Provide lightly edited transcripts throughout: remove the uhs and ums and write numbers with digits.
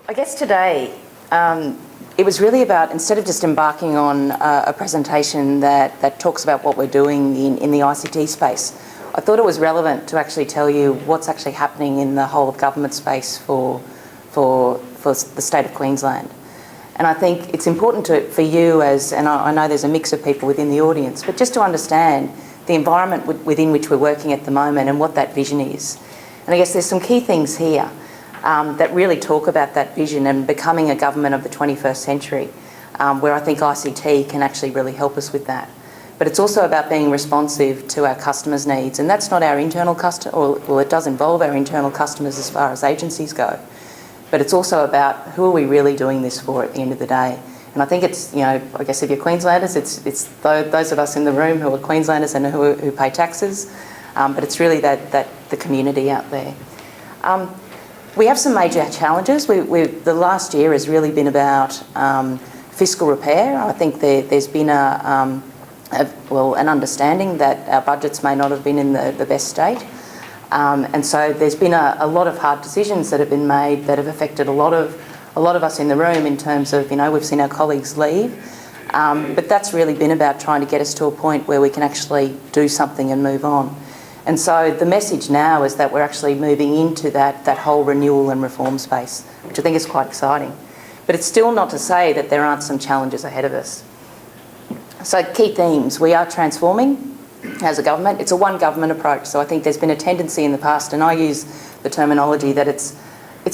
I guess today it was really about, instead of just embarking on a presentation that talks about what we're doing in the ICT space, I thought it was relevant to actually tell you what's actually happening in the whole of government space for the state of Queensland. And I think it's important for you and I know there's a mix of people within the audience, but just to understand the environment within which we're working at the moment and what that vision is. And I guess there's some key things here that really talk about that vision and becoming a government of the 21st century, where I think ICT can actually really help us with that. But it's also about being responsive to our customers' needs, and that's not our internal well, it does involve our internal customers as far as agencies go, but it's also about who are we really doing this for at the end of the day. And I think it's, I guess if you're Queenslanders, it's those of us in the room who are Queenslanders and who pay taxes, but it's really the community out there. We have some major challenges. The last year has really been about fiscal repair. I think there's been an understanding that our budgets may not have been in the best state. And so there's been a lot of hard decisions that have been made that have affected a lot of us in the room in terms of, we've seen our colleagues leave. But that's really been about trying to get us to a point where we can actually do something and move on. And so the message now is that we're actually moving into that whole renewal and reform space, which I think is quite exciting. But it's still not to say that there aren't some challenges ahead of us. So key themes: we are transforming as a government. It's a one government approach. So I think there's been a tendency in the past, and I use the terminology that it's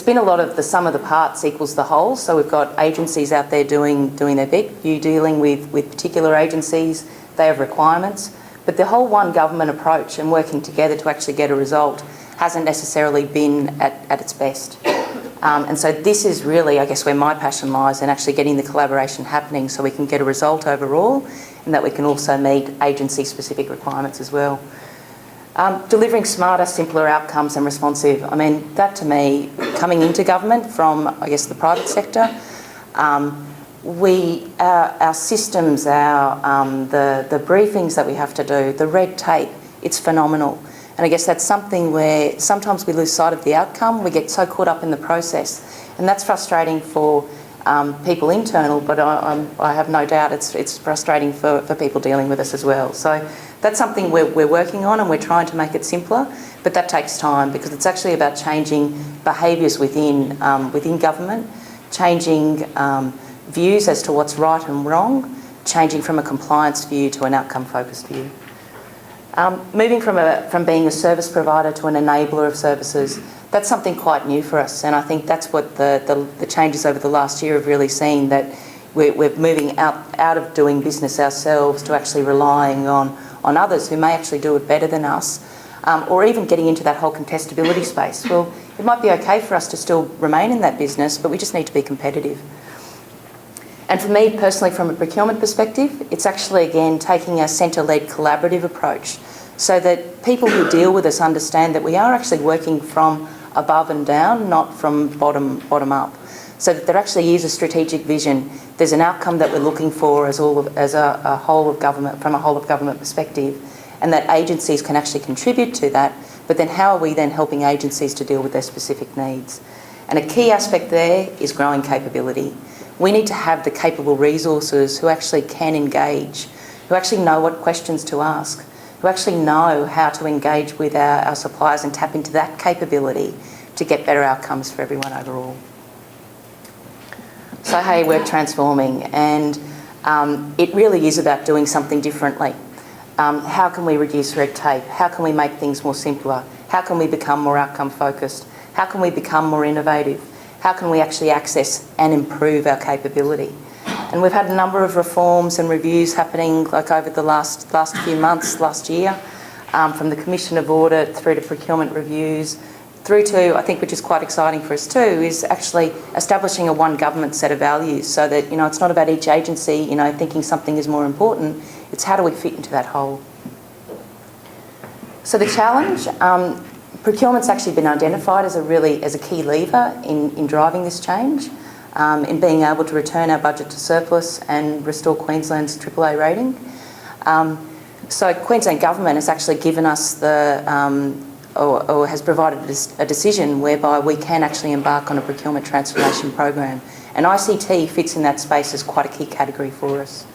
been a lot of the sum of the parts equals the whole. So we've got agencies out there doing their bit. You dealing with particular agencies, they have requirements. But the whole one government approach and working together to actually get a result hasn't necessarily been at its best. And so this is really, I guess, where my passion lies in actually getting the collaboration happening so we can get a result overall and that we can also meet agency-specific requirements as well. Delivering smarter, simpler outcomes and responsive. I mean, that to me, coming into government from, I guess, the private sector, our systems, the briefings that we have to do, the red tape, it's phenomenal. And I guess that's something where sometimes we lose sight of the outcome. We get so caught up in the process, and that's frustrating for people internal. But I have no doubt it's frustrating for people dealing with us as well. So that's something we're working on, and we're trying to make it simpler. But that takes time because it's actually about changing behaviours within government, changing views as to what's right and wrong, changing from a compliance view to an outcome-focused view. Moving from being a service provider to an enabler of services, that's something quite new for us, and I think that's what the changes over the last year have really seen, that we're moving out of doing business ourselves to actually relying on others who may actually do it better than us, or even getting into that whole contestability space. Well, it might be okay for us to still remain in that business, but we just need to be competitive. And for me personally, from a procurement perspective, it's actually, again, taking a centre-led collaborative approach so that people who deal with us understand that we are actually working from above and down, not from bottom up, so that there actually is a strategic vision. There's an outcome that we're looking for as a whole of government, from a whole of government perspective, and that agencies can actually contribute to that, but then how are we then helping agencies to deal with their specific needs? And a key aspect there is growing capability. We need to have the capable resources who actually can engage, who actually know what questions to ask, who actually know how to engage with our suppliers and tap into that capability to get better outcomes for everyone overall. So, hey, we're transforming, and it really is about doing something differently. How can we reduce red tape? How can we make things more simpler? How can we become more outcome focused? How can we become more innovative? How can we actually access and improve our capability? And we've had a number of reforms and reviews happening like over the last few months, last year, from the Commission of Audit through to procurement reviews, through to, I think, which is quite exciting for us too, is actually establishing a one government set of values so that, it's not about each agency, thinking something is more important. It's how do we fit into that whole. So the challenge, procurement's actually been identified as a key lever in driving this change, in being able to return our budget to surplus and restore Queensland's AAA rating. So Queensland Government has actually given us or has provided a decision whereby we can actually embark on a procurement transformation program. And ICT fits in that space as quite a key category for us.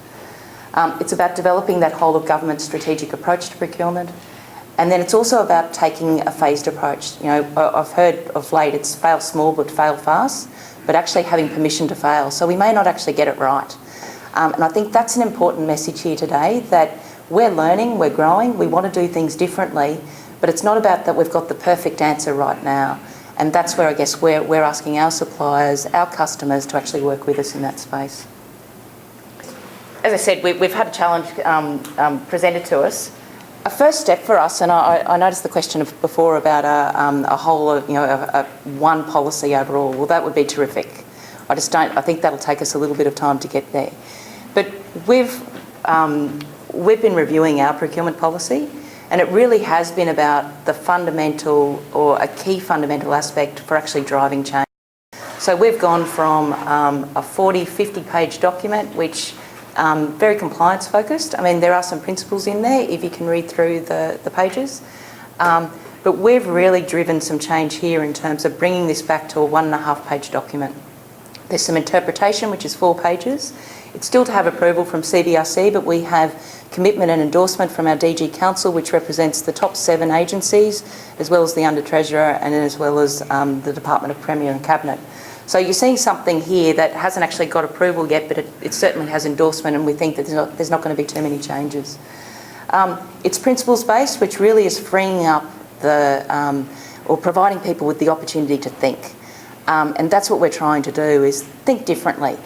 It's about developing that whole of government strategic approach to procurement. And then it's also about taking a phased approach. You know, I've heard of late it's fail small but fail fast, but actually having permission to fail. So we may not actually get it right. And I think that's an important message here today, that we're learning, we're growing, we want to do things differently, but it's not about that we've got the perfect answer right now. And that's where I guess we're asking our suppliers, our customers to actually work with us in that space. As I said, we've had a challenge presented to us. A first step for us, and I noticed the question before about a whole of, one policy overall. Well, that would be terrific. I think that'll take us a little bit of time to get there. But we've been reviewing our procurement policy, and it really has been about the fundamental, or a key fundamental aspect for actually driving change. So we've gone from a 40, 50-page document, which very compliance focused. I mean, there are some principles in there if you can read through the pages. But we've really driven some change here in terms of bringing this back to a 1.5-page document. There's some interpretation, which is 4 pages. It's still to have approval from CBRC, but we have commitment and endorsement from our DG Council, which represents the top 7 agencies, as well as the Under-Treasurer, and as well as the Department of Premier and Cabinet. So you're seeing something here that hasn't actually got approval yet, but it certainly has endorsement, and we think that there's not going to be too many changes. It's principles-based, which really is freeing up or providing people with the opportunity to think. And that's what we're trying to do, is think differently.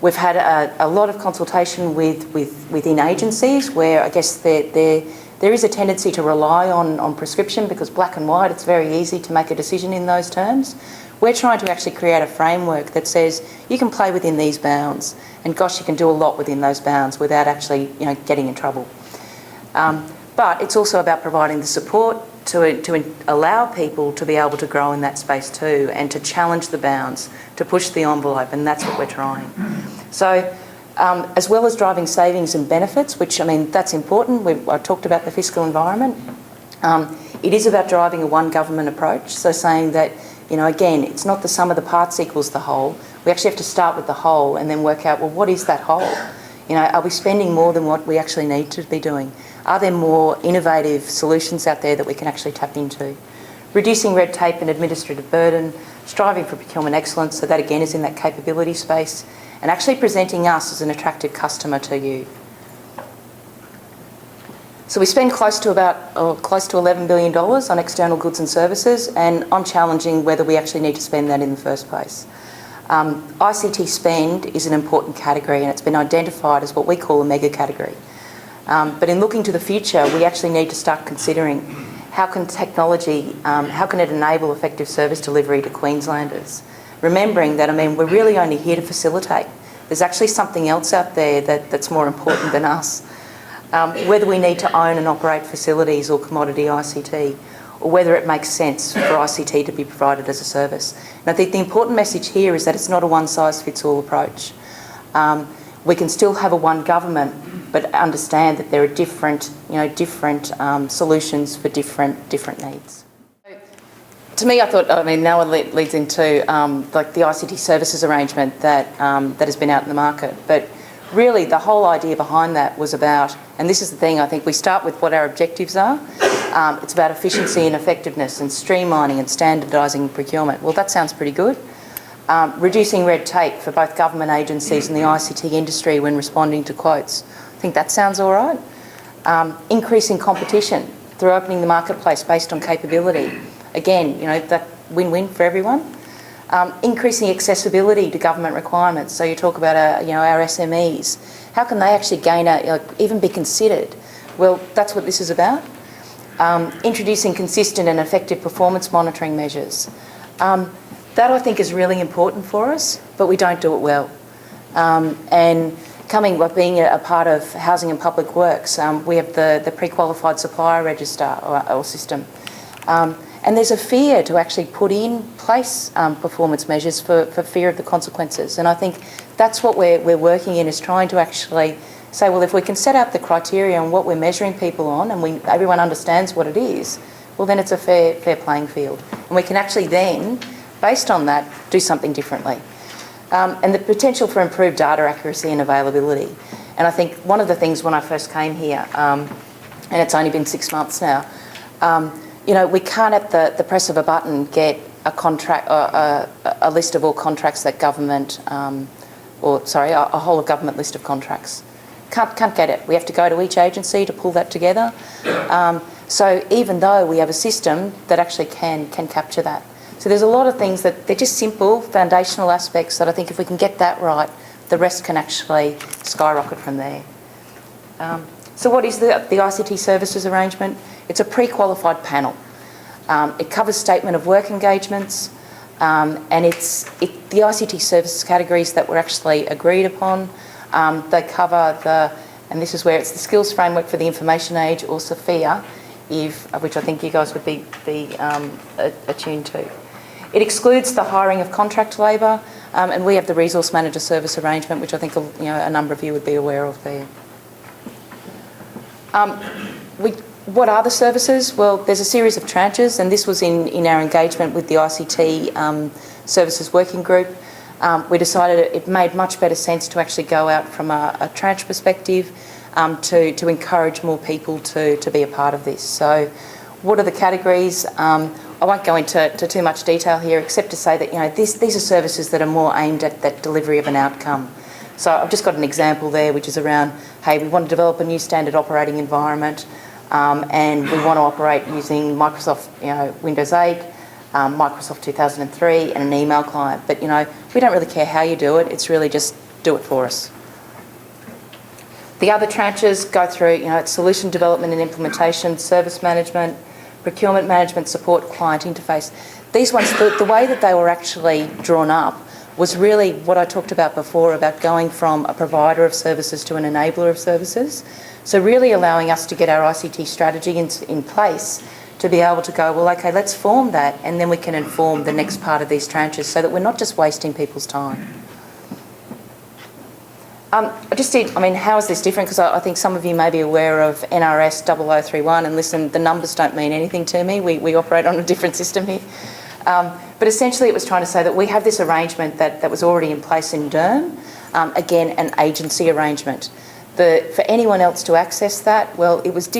We've had a lot of consultation within agencies where I guess there is a tendency to rely on prescription, because black and white, it's very easy to make a decision in those terms. We're trying to actually create a framework that says you can play within these bounds, and gosh, you can do a lot within those bounds without actually getting in trouble. But it's also about providing the support to allow people to be able to grow in that space too, and to challenge the bounds, to push the envelope, and that's what we're trying. So as well as driving savings and benefits, which, I mean, that's important. I talked about the fiscal environment. It is about driving a one government approach, so saying that, again, it's not the sum of the parts equals the whole. We actually have to start with the whole and then work out, well, what is that whole? Are we spending more than what we actually need to be doing? Are there more innovative solutions out there that we can actually tap into? Reducing red tape and administrative burden, striving for procurement excellence, so that again is in that capability space, and actually presenting us as an attractive customer to you. So we spend close to $11 billion on external goods and services, and I'm challenging whether we actually need to spend that in the first place. ICT spend is an important category, and it's been identified as what we call a mega category. But in looking to the future, we actually need to start considering how can technology, how can it enable effective service delivery to Queenslanders? Remembering that, we're really only here to facilitate. There's actually something else out there that's more important than us. Whether we need to own and operate facilities or commodity ICT, or whether it makes sense for ICT to be provided as a service. And I think the important message here is that it's not a one-size-fits-all approach. We can still have a one government, but understand that there are different solutions for different needs. To me, I thought, now it leads into like the ICT services arrangement that has been out in the market. But really, the whole idea behind that was about, and this is the thing, I think we start with what our objectives are. It's about efficiency and effectiveness and streamlining and standardising procurement. Well, that sounds pretty good. Reducing red tape for both government agencies and the ICT industry when responding to quotes. I think that sounds all right. Increasing competition through opening the marketplace based on capability. Again, that win-win for everyone. Increasing accessibility to government requirements. So you talk about our SMEs. How can they actually gain even be considered? Well, that's what this is about. Introducing consistent and effective performance monitoring measures. That I think is really important for us, but we don't do it well. And being a part of Housing and Public Works, we have the pre-qualified supplier register or system. And there's a fear to actually put in place performance measures for fear of the consequences. And I think that's what we're working in, is trying to actually say, well, if we can set out the criteria and what we're measuring people on, and everyone understands what it is, well then it's a fair playing field. And we can actually then, based on that, do something differently. And the potential for improved data accuracy and availability. And I think one of the things when I first came here, and it's only been 6 months now, we can't at the press of a button get a list of all contracts that government, a whole of government list of contracts. Can't get it. We have to go to each agency to pull that together. So even though we have a system that actually can capture that. So there's a lot of things that they're just simple, foundational aspects that I think if we can get that right, the rest can actually skyrocket from there. So what is the ICT services arrangement? It's a pre-qualified panel. It covers statement of work engagements, and it's the ICT services categories that were actually agreed upon. They cover and this is where it's the skills framework for the information age, or SOFIA, which I think you guys would be attuned to. It excludes the hiring of contract labour, and we have the resource manager service arrangement, which I think a number of you would be aware of there. What are the services? Well, there's a series of tranches, and this was in our engagement with the ICT services working group. We decided it made much better sense to actually go out from a tranche perspective to encourage more people to be a part of this. So what are the categories? I won't go into too much detail here, except to say that these are services that are more aimed at that delivery of an outcome. So I've just got an example there, which is around, hey, we want to develop a new standard operating environment, and we want to operate using Microsoft, Windows 8, Microsoft 2003, and an email client. But we don't really care how you do it. It's really just do it for us. The other tranches go through, it's solution development and implementation, service management, procurement management, support, client interface. These ones, the way that they were actually drawn up was really what I talked about before, about going from a provider of services to an enabler of services. So really allowing us to get our ICT strategy in place to be able to go, well, okay, let's form that, and then we can inform the next part of these tranches so that we're not just wasting people's time. How is this different? Because I think some of you may be aware of NRS 0031, and listen, the numbers don't mean anything to me. We operate on a different system here. But essentially it was trying to say that we have this arrangement that was already in place in DERM, again, an agency arrangement. For anyone else to access that, well, it was a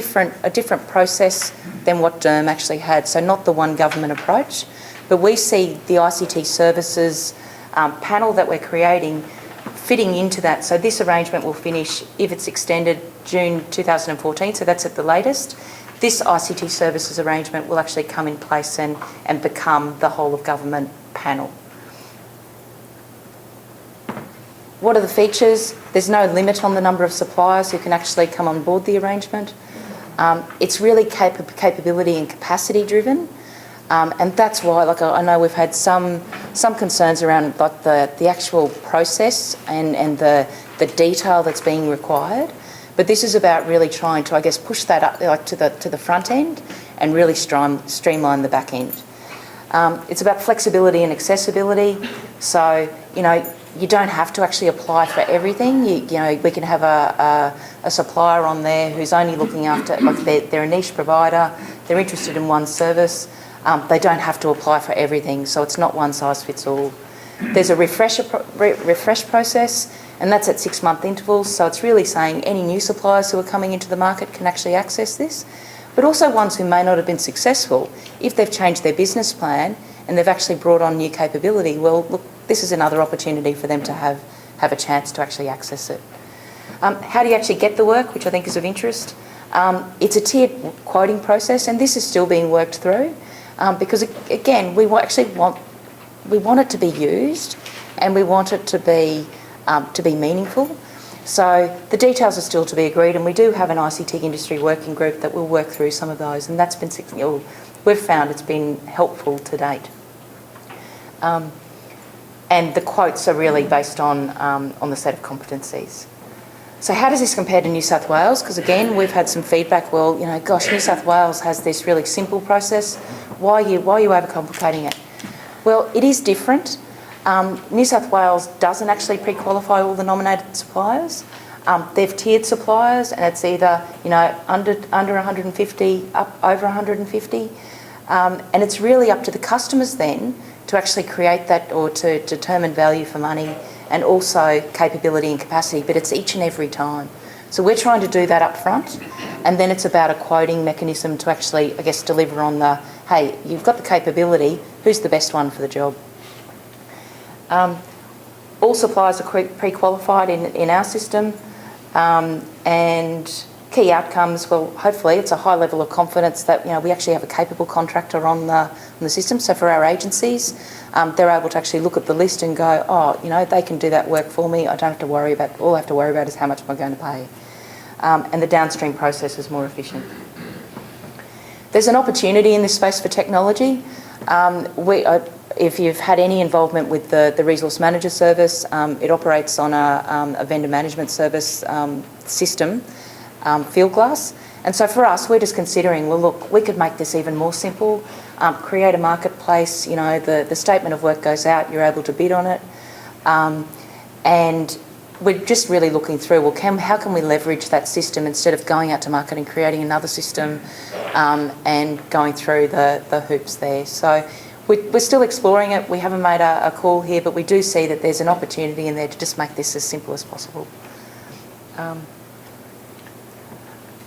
different process than what DERM actually had, so not the one government approach. But we see the ICT services panel that we're creating fitting into that. So this arrangement will finish, if it's extended, June 2014, so that's at the latest. This ICT services arrangement will actually come in place and become the whole of government panel. What are the features? There's no limit on the number of suppliers who can actually come on board the arrangement. It's really capability and capacity driven. And that's why, I know we've had some concerns around the actual process and the detail that's being required. But this is about really trying to, push that up to the front end and really streamline the back end. It's about flexibility and accessibility. So, you don't have to actually apply for everything. We can have a supplier on there who's only looking after, they're a niche provider, they're interested in one service. They don't have to apply for everything, so it's not one size fits all. There's a refresh process, and that's at 6-month intervals, so it's really saying any new suppliers who are coming into the market can actually access this, but also ones who may not have been successful. If they've changed their business plan and they've actually brought on new capability, well, look, this is another opportunity for them to have a chance to actually access it. How do you actually get the work, which I think is of interest? It's a tiered quoting process, and this is still being worked through. Because again, we want it to be used, and we want it to be meaningful. So the details are still to be agreed, and we do have an ICT industry working group that will work through some of those, and that's been we've found it's been helpful to date. And the quotes are really based on the set of competencies. So how does this compare to New South Wales? Because again, we've had some feedback, well, gosh, New South Wales has this really simple process. Why are you overcomplicating it? Well, it is different. New South Wales doesn't actually pre-qualify all the nominated suppliers. They've tiered suppliers, and it's either, you know, under 150, up over 150. And it's really up to the customers then to actually create that or to determine value for money and also capability and capacity, but it's each and every time. So we're trying to do that up front, and then it's about a quoting mechanism to actually, I guess, deliver on the, hey, you've got the capability, who's the best one for the job? All suppliers are pre-qualified in our system, and key outcomes, well, hopefully it's a high level of confidence that, you know, we actually have a capable contractor on the system. So for our agencies, they're able to actually look at the list and go, oh, you know, they can do that work for me. I don't have to worry about, all I have to worry about is how much am I going to pay. And the downstream process is more efficient. There's an opportunity in this space for technology. If you've had any involvement with the Resource Manager service, it operates on a vendor management service system, Fieldglass. And so for us, we're just considering, well, look, we could make this even more simple, create a marketplace, you know, the statement of work goes out, you're able to bid on it. And we're just really looking through, well, how can we leverage that system instead of going out to market and creating another system and going through the hoops there. So we're still exploring it. We haven't made a call here, but we do see that there's an opportunity in there to just make this as simple as possible.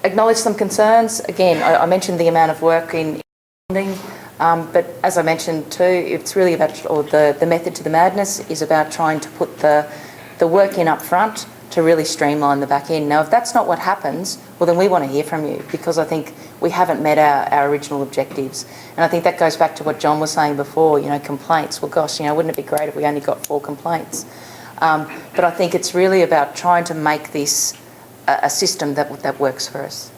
Acknowledge some concerns. Again, I mentioned the amount of work in funding, but as I mentioned too, it's really about, or the method to the madness is about trying to put the work in up front to really streamline the back end. Now, if that's not what happens, well, then we want to hear from you, because I think we haven't met our original objectives. And I think that goes back to what John was saying before, you know, complaints. Well, gosh, you know, wouldn't it be great if we only got 4 complaints? But I think it's really about trying to make this a system that works for us.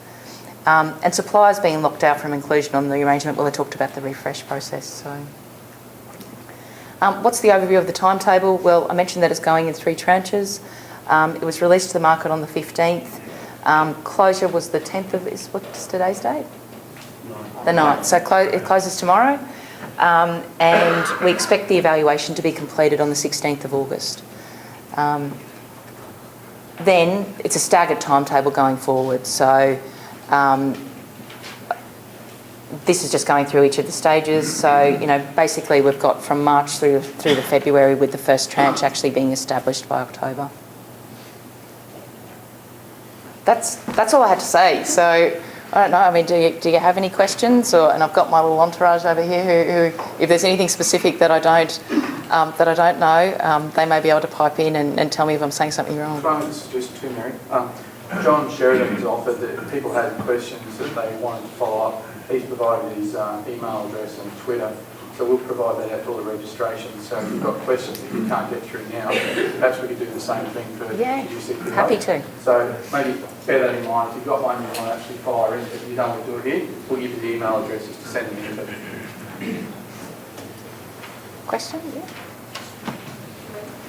And suppliers being locked out from inclusion on the arrangement, well, I talked about the refresh process. So, what's the overview of the timetable? Well, I mentioned that it's going in 3 tranches. It was released to the market on the 15th. Closure was the 10th of, what's today's date? The 9th. So it closes tomorrow. And we expect the evaluation to be completed on the 16th of August. Then it's a staggered timetable going forward. So this is just going through each of the stages. So, you know, basically we've got from March through to February, with the first tranche actually being established by October. That's all I had to say. So I don't know. I mean, do you have any questions? And I've got my little entourage over here who if there's anything specific that I don't know, they may be able to pipe in and tell me if I'm saying something wrong. Trying to suggest too, Mary. John Sheridan has offered that if people had questions that they wanted to follow up, he's provided his email address and Twitter, so we'll provide that out to all the registration. So if you've got questions that you can't get through now, perhaps we could do the same thing for QGCPO. Happy to. So maybe bear that in mind. If you've got one you want to actually fire in, if you don't want to do it here, we'll give you the email addresses to send them in. Question? Yeah.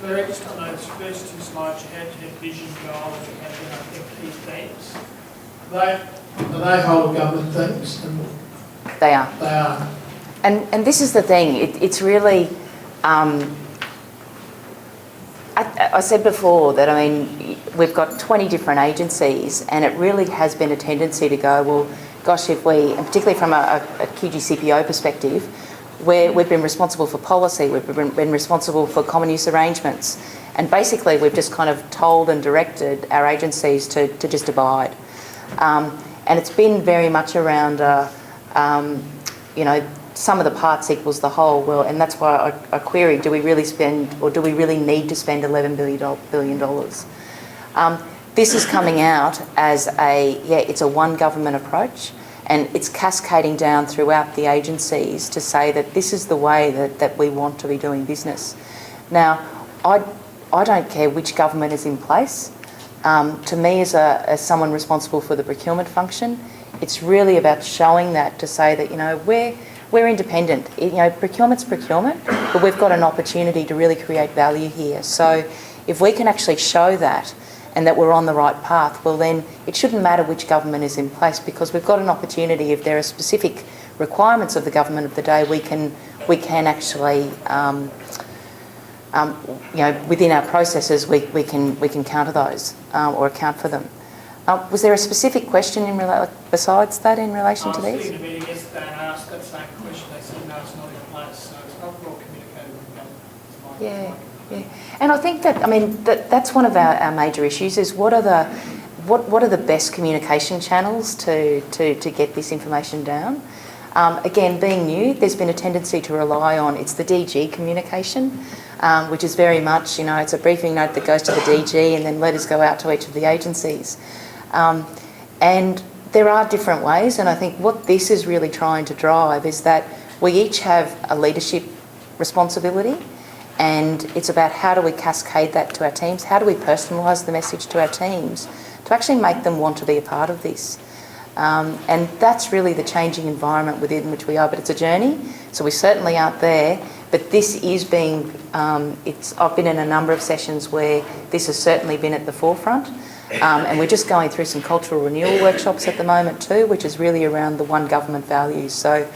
Larry, just on those first 2 slides, you had vision, goals, and I think key themes. Are they whole of government things? They are. They are. And this is the thing. It's really. I said before that, I mean, we've got 20 different agencies, and it really has been a tendency to go, well, gosh, if we, and particularly from a QGCPO perspective, we've been responsible for policy, we've been responsible for common use arrangements, and basically we've just kind of told and directed our agencies to just abide. And it's been very much around, you know, sum of the parts equals the whole. Well, and that's why I queried, do we really spend, or do we really need to spend $11 billion? This is coming out as it's a one government approach, and it's cascading down throughout the agencies to say that this is the way that we want to be doing business. Now, I don't care which government is in place. To me, as someone responsible for the procurement function, it's really about showing that, to say that, you know, we're independent. You know, procurement's procurement, but we've got an opportunity to really create value here. So if we can actually show that, and that we're on the right path, well then it shouldn't matter which government is in place, because we've got an opportunity, if there are specific requirements of the government of the day, we can actually within our processes, we can counter those or account for them. Was there a specific question besides that in relation to I was these? sitting in a meeting yesterday and I asked that same question. They said, no, it's not in place, so it's not well communicated with the government. Yeah. And I think that's one of our major issues is what are the best communication channels to get this information down? Again, being new, there's been a tendency to rely on, it's the DG communication, which is very much, it's a briefing note that goes to the DG and then letters go out to each of the agencies. And there are different ways, and I think what this is really trying to drive is that we each have a leadership responsibility, and it's about how do we cascade that to our teams, how do we personalise the message to our teams to actually make them want to be a part of this. And that's really the changing environment within which we are, but it's a journey, so we certainly aren't there, but this is being, I've been in a number of sessions where this has certainly been at the forefront, and we're just going through some cultural renewal workshops at the moment too, which is really around the one government values. So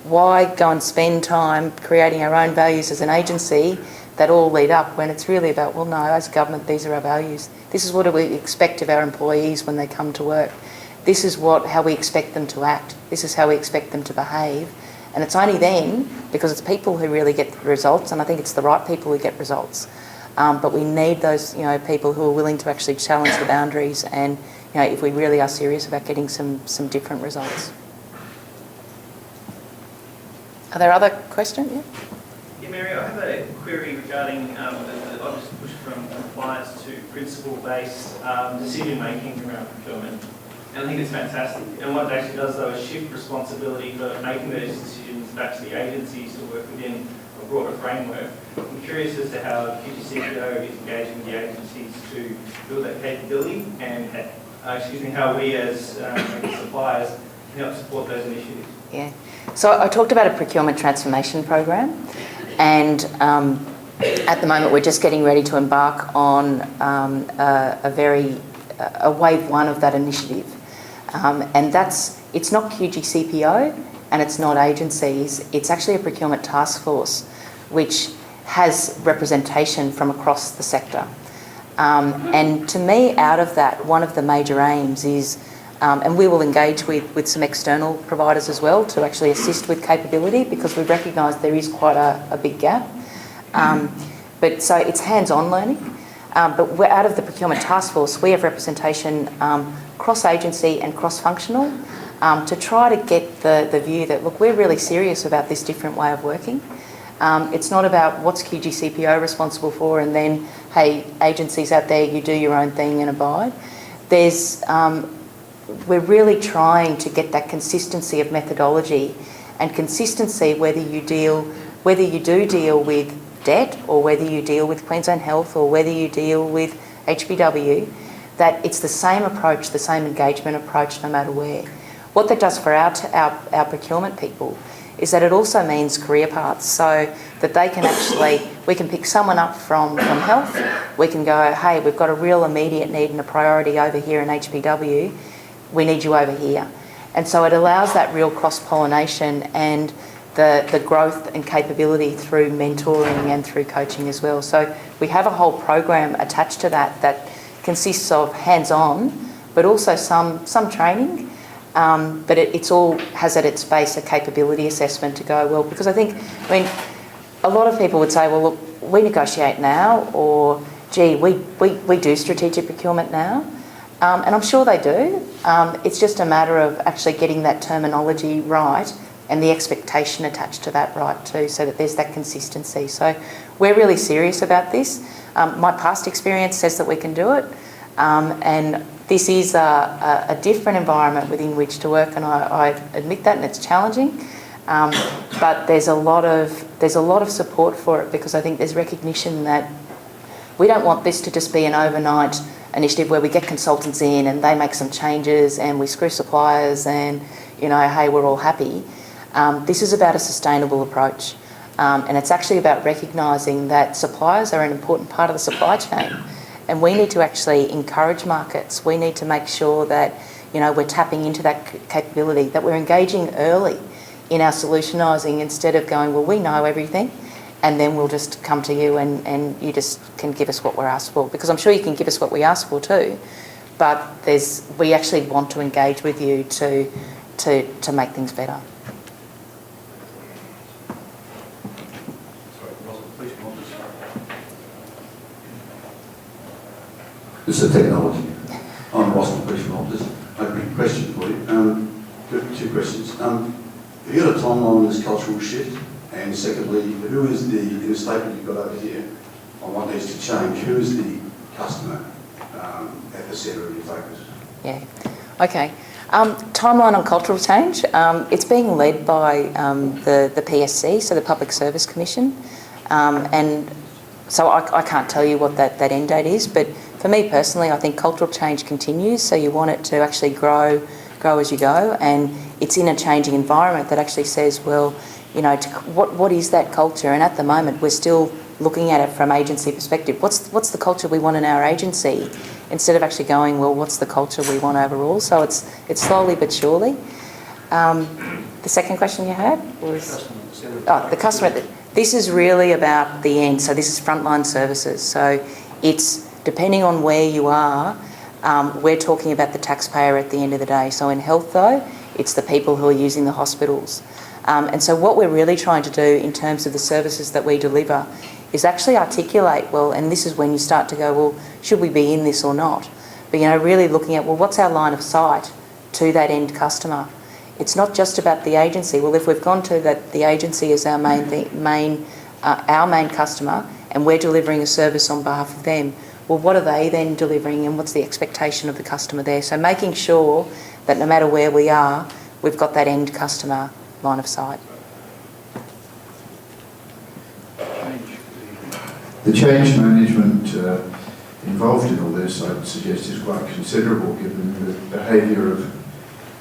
why go and spend time creating our own values as an agency that all lead up when it's really about, well, no, as a government, these are our values. This is what we expect of our employees when they come to work. This is how we expect them to act. This is how we expect them to behave. And it's only then, because it's people who really get the results, and I think it's the right people who get results. But we need those, people who are willing to actually challenge the boundaries and, if we really are serious about getting some different results. Are there other questions? Yeah? Yeah, Mary, I have a query regarding, I'll just push from compliance to principle-based decision-making around procurement. And I think it's fantastic. And what it actually does, though, is shift responsibility for making those decisions back to the agencies to work within a broader framework. I'm curious as to how QGCPO is engaging with the agencies to build that capability and, how we as suppliers can help support those initiatives. Yeah. So I talked about a procurement transformation program, and at the moment we're just getting ready to embark on a wave one of that initiative. And it's not QGCPO and it's not agencies, it's actually a procurement task force which has representation from across the sector. And to me, out of that, one of the major aims is, and we will engage with some external providers as well to actually assist with capability, because we recognise there is quite a big gap. But so it's hands-on learning. But we're out of the procurement task force, we have representation cross-agency and cross-functional to try to get the view that, look, we're really serious about this different way of working. It's not about what's QGCPO responsible for and then, hey, agencies out there, you do your own thing and abide. We're really trying to get that consistency of methodology and consistency whether you do deal with debt or whether you deal with Queensland Health or whether you deal with HBW, that it's the same approach, the same engagement approach no matter where. What that does for our procurement people is that it also means career paths, so that they can we can pick someone up from health, we can go, hey, we've got a real immediate need and a priority over here in HBW, we need you over here. And so it allows that real cross-pollination and the growth and capability through mentoring and through coaching as well. So we have a whole program attached to that consists of hands-on, but also some training. But it's all has at its base a capability assessment to go, well, because I a lot of people would say, well, look, we negotiate now, or gee, we do strategic procurement now. And I'm sure they do. It's just a matter of actually getting that terminology right and the expectation attached to that right too, so that there's that consistency. So we're really serious about this. My past experience says that we can do it. And this is a different environment within which to work, and I admit that, and it's challenging. But there's a lot of support for it, because I think there's recognition that we don't want this to just be an overnight initiative where we get consultants in and they make some changes and we screw suppliers and, hey, we're all happy. This is about a sustainable approach. And it's actually about recognising that suppliers are an important part of the supply chain. And we need to actually encourage markets. We need to make sure that, we're tapping into that capability, that we're engaging early in our solutionising instead of going, well, we know everything. and then we'll just come to you and you just can give us what we're asked for. Because I'm sure you can give us what we ask for too, but we actually want to engage with you to make things better. This is technology. I'm Ross, the Police Officer. I have a question for you. Two questions. Have you got a timeline on this cultural shift? And secondly, who is in the statement you've got over here on what needs to change, who is the customer at the centre of your focus? Yeah. Okay. Timeline on cultural change. It's being led by the PSC, so the Public Service Commission. And so I can't tell you what that end date is, but for me personally, I think cultural change continues, so you want it to actually grow as you go, and it's in a changing environment that actually says, well, you know, what is that culture? And at the moment, we're still looking at it from agency perspective. What's the culture we want in our agency? Instead of actually going, well, what's the culture we want overall? So it's slowly but surely. The second question you had was the customer. This is really about the end. So this is frontline services. So it's depending on where you are. We're talking about the taxpayer at the end of the day. So in health, though, it's the people who are using the hospitals. And so what we're really trying to do in terms of the services that we deliver is actually articulate, well, and this is when you start to go, well, should we be in this or not? But, you know, really looking at, well, what's our line of sight to that end customer? It's not just about the agency. Well, if we've gone to that, the agency is our main customer, and we're delivering a service on behalf of them, well, what are they then delivering, and what's the expectation of the customer there? So making sure that no matter where we are, we've got that end customer line of sight. The change management involved in all this, I'd suggest, is quite considerable given the behaviour of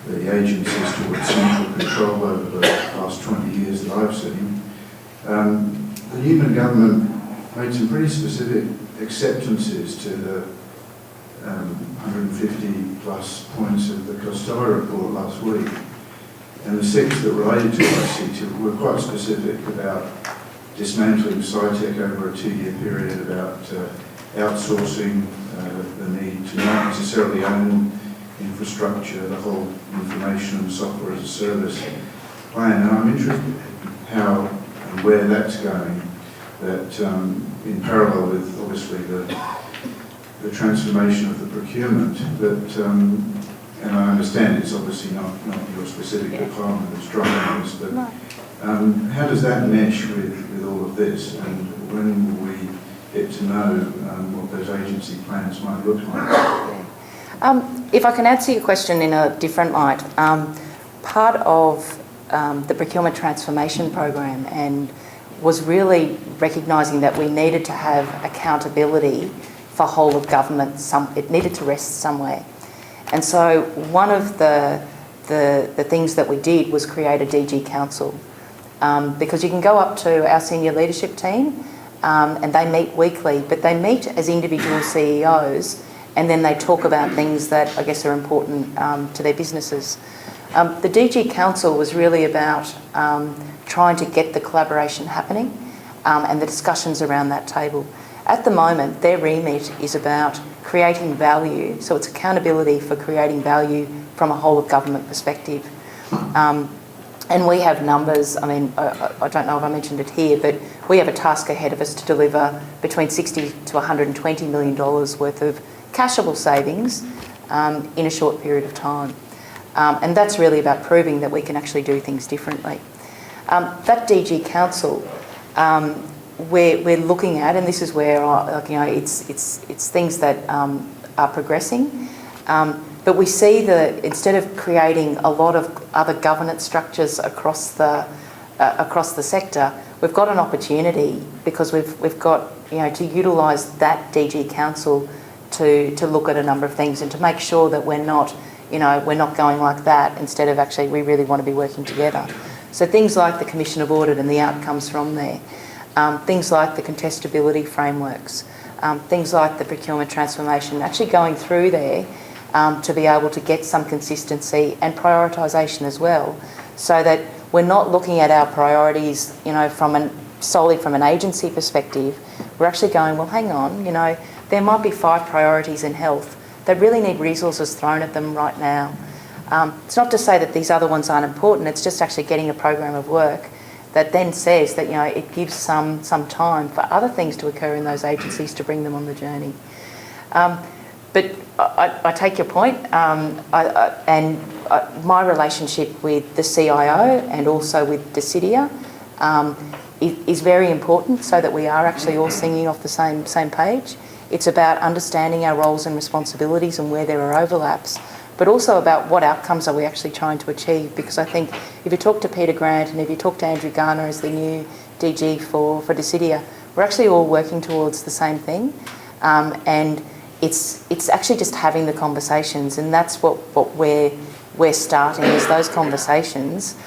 the agencies towards central control over the past 20 years that I've seen. The Newman government made some pretty specific acceptances to the 150 plus points of the Costello report last week. And the 6 that related to ICT were quite specific about dismantling SciTech over a 2-year period, about outsourcing, the need to not necessarily own infrastructure, the whole information and software as a service plan. And I'm interested in how and where that's going, that in parallel with obviously the transformation of the procurement, that and I understand it's obviously not your specific department that's driving this, but how does that mesh with all of this, and when will we get to know what those agency plans might look like? If I can answer your question in a different light, part of the procurement transformation program and was really recognising that we needed to have accountability for whole of government. It needed to rest somewhere. And so one of the things that we did was create a DG Council, because you can go up to our senior leadership team and they meet weekly, but they meet as individual CEOs and then they talk about things that I guess are important to their businesses. The DG Council was really about trying to get the collaboration happening and the discussions around that table. At the moment, their remit is about creating value, so it's accountability for creating value from a whole of government perspective. And we have numbers, I mean, I don't know if I mentioned it here, but we have a task ahead of us to deliver between 60 to $120 million worth of cashable savings in a short period of time. And that's really about proving that we can actually do things differently. That DG Council, we're looking at, and this is where it's things that are progressing, but we see that instead of creating a lot of other governance structures across the sector, we've got an opportunity because we've got to utilise that DG Council to look at a number of things and to make sure that we're not going like that. Instead of actually, we really want to be working together. So things like the Commission of Audit and the outcomes from there. Things like the contestability frameworks, things like the procurement transformation, actually going through there to be able to get some consistency and prioritisation as well, so that we're not looking at our priorities, from solely from an agency perspective, we're actually going, well, hang on, you know, there might be 5 priorities in health that really need resources thrown at them right now. It's not to say that these other ones aren't important, it's just actually getting a program of work that then says that, you know, it gives some time for other things to occur in those agencies to bring them on the journey. But I take your point, my relationship with the CIO and also with Decidia is very important so that we are actually all singing off the same page. It's about understanding our roles and responsibilities and where there are overlaps, but also about what outcomes are we actually trying to achieve. Because I think if you talk to Peter Grant and if you talk to Andrew Garner as the new DG for Decidia, we're actually all working towards the same thing. And it's actually just having the conversations, and that's what we're starting is those conversations.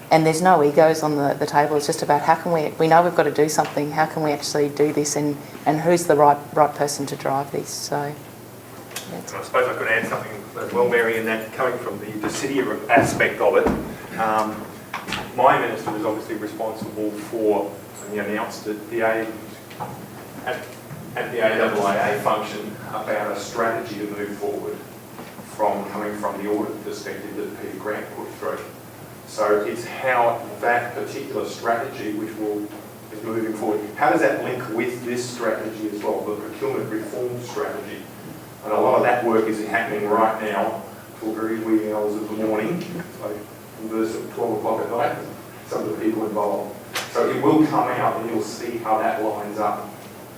And there's no egos on the table. It's just about how can we know we've got to do something, how can we actually do this, and who's the right person to drive this. So I suppose I could add something as well, Mary, in that coming from the Decidia aspect of it, my minister is obviously responsible for, and he announced at the AAIA function about a strategy to move forward coming from the audit perspective that Peter Grant put through. So it's how that particular strategy, which is moving forward, how does that link with this strategy as well, the procurement reform strategy? And a lot of that work is happening right now till very wee hours of the morning, like versus 12 o'clock at night, some of the people involved. So it will come out and you'll see how that lines up.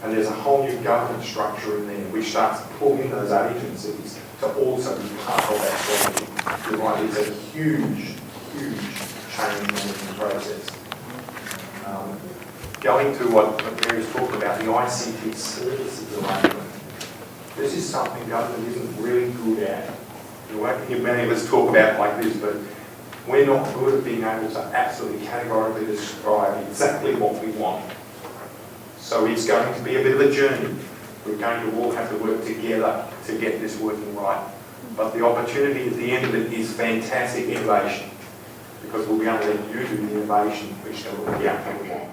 And there's a whole new governance structure in there which starts pulling those agencies to also be part of that strategy. You're right, it's a huge change in the process. Going to what Mary's talked about, the ICT services arrangement. This is something government isn't really good at. You won't hear many of us talk about it like this, but we're not good at being able to absolutely categorically describe exactly what we want. So it's going to be a bit of a journey. We're going to all have to work together to get this working right. But the opportunity at the end of it is fantastic innovation, because we'll be able to let you do the innovation which will be the outcome we want.